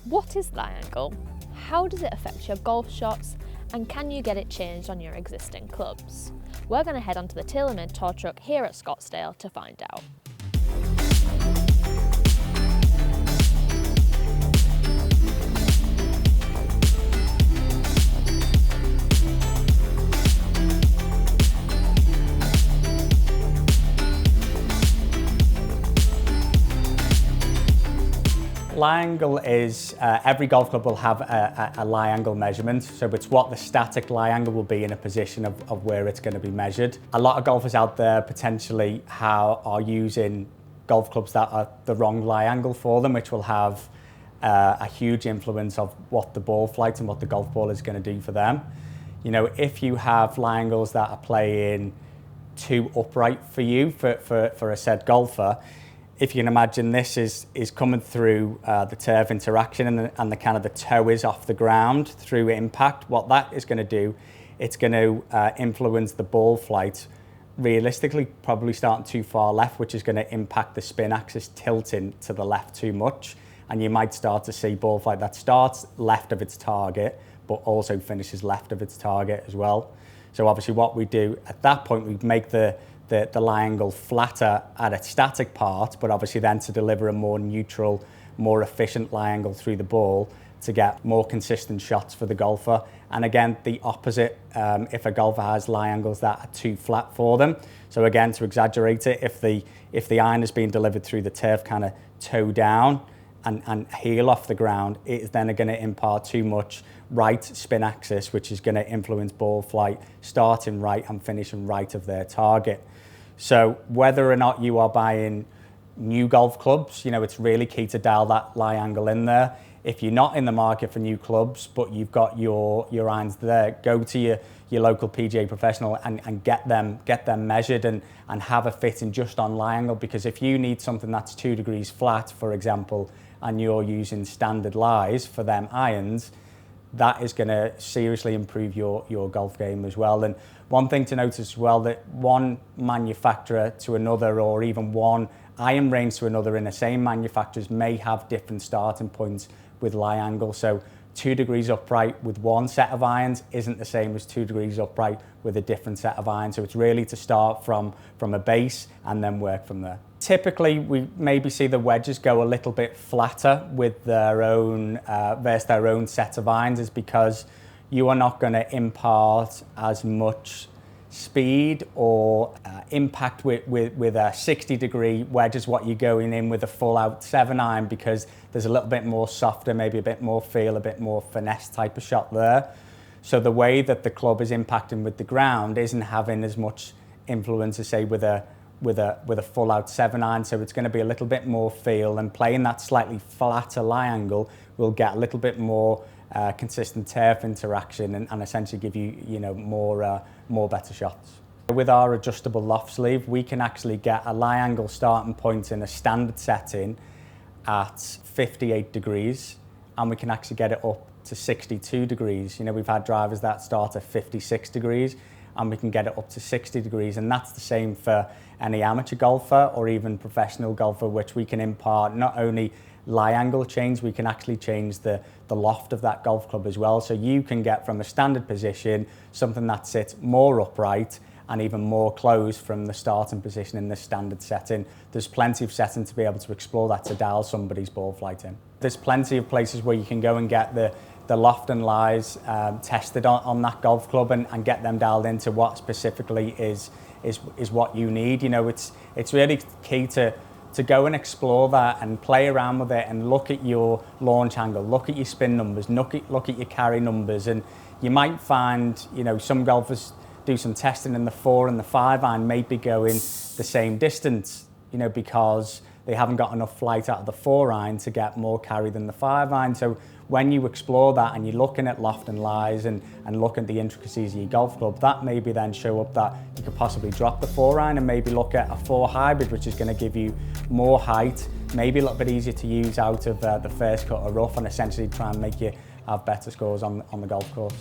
What is lie angle? How does it affect your golf shots? And can you get it changed on your existing clubs? We're going to head onto the TaylorMade tour truck here at Scottsdale to find out. Lie angle is, every golf club will have a lie angle measurement, so it's what the static lie angle will be in a position of where it's going to be measured. A lot of golfers out there potentially are using golf clubs that are the wrong lie angle for them, which will have a huge influence of what the ball flight and what the golf ball is going to do for them. You know, if you have lie angles that are playing too upright for you, for a said golfer, if you can imagine, this is coming through the turf interaction and the kind of the toe is off the ground through impact. What that is going to do, it's going to influence the ball flight, realistically probably starting too far left, which is going to impact the spin axis tilting to the left too much. And you might start to see ball flight that starts left of its target, but also finishes left of its target as well. So obviously what we do at that point, we make the lie angle flatter at its static part, but obviously then to deliver a more neutral, more efficient lie angle through the ball to get more consistent shots for the golfer. And again, the opposite, if a golfer has lie angles that are too flat for them. So again, to exaggerate it, if the iron is being delivered through the turf kind of toe down and heel off the ground, it is then going to impart too much right spin axis, which is going to influence ball flight starting right and finishing right of their target. So whether or not you are buying new golf clubs, you know, it's really key to dial that lie angle in there. If you're not in the market for new clubs, but you've got your irons there, go to your local PGA professional and get them measured and have a fitting just on lie angle, because if you need something that's 2 degrees flat, for example, and you're using standard lies for them irons, that is going to seriously improve your golf game as well. And one thing to notice as well, that one manufacturer to another, or even one iron range to another in the same manufacturers, may have different starting points with lie angle. So 2 degrees upright with one set of irons isn't the same as 2 degrees upright with a different set of irons. So it's really to start from a base and then work from there. Typically, we maybe see the wedges go a little bit flatter with their own versus their own set of irons, is because you are not going to impart as much speed or impact with a 60-degree wedge as what you're going in with a full-out 7-iron, because there's a little bit more softer, maybe a bit more feel, a bit more finesse type of shot there. So the way that the club is impacting with the ground isn't having as much influence as, say, with a full-out 7-iron. So it's going to be a little bit more feel, and playing that slightly flatter lie angle will get a little bit more consistent turf interaction and essentially give you more better shots. With our adjustable loft sleeve, we can actually get a lie angle starting point in a standard setting at 58 degrees, and we can actually get it up to 62 degrees. You know, we've had drivers that start at 56 degrees, and we can get it up to 60 degrees, and that's the same for any amateur golfer or even professional golfer, which we can impart not only lie angle change, we can actually change the loft of that golf club as well. So you can get from a standard position something that sits more upright and even more closed from the starting position in the standard setting. There's plenty of setting to be able to explore that to dial somebody's ball flight in. There's plenty of places where you can go and get the loft and lies tested on that golf club and get them dialed into what specifically is what you need. You know, it's really key to go and explore that and play around with it and look at your launch angle, look at your spin numbers, look at your carry numbers, and you might find, you know, some golfers do some testing in the 4 and the 5 iron, maybe going the same distance, you know, because they haven't got enough flight out of the 4 iron to get more carry than the 5 iron. So when you explore that and you're looking at loft and lies and looking at the intricacies of your golf club, that maybe then show up that you could possibly drop the 4 iron and maybe look at a 4 hybrid, which is going to give you more height, maybe a little bit easier to use out of the first cut of rough, and essentially try and make you have better scores on the golf course.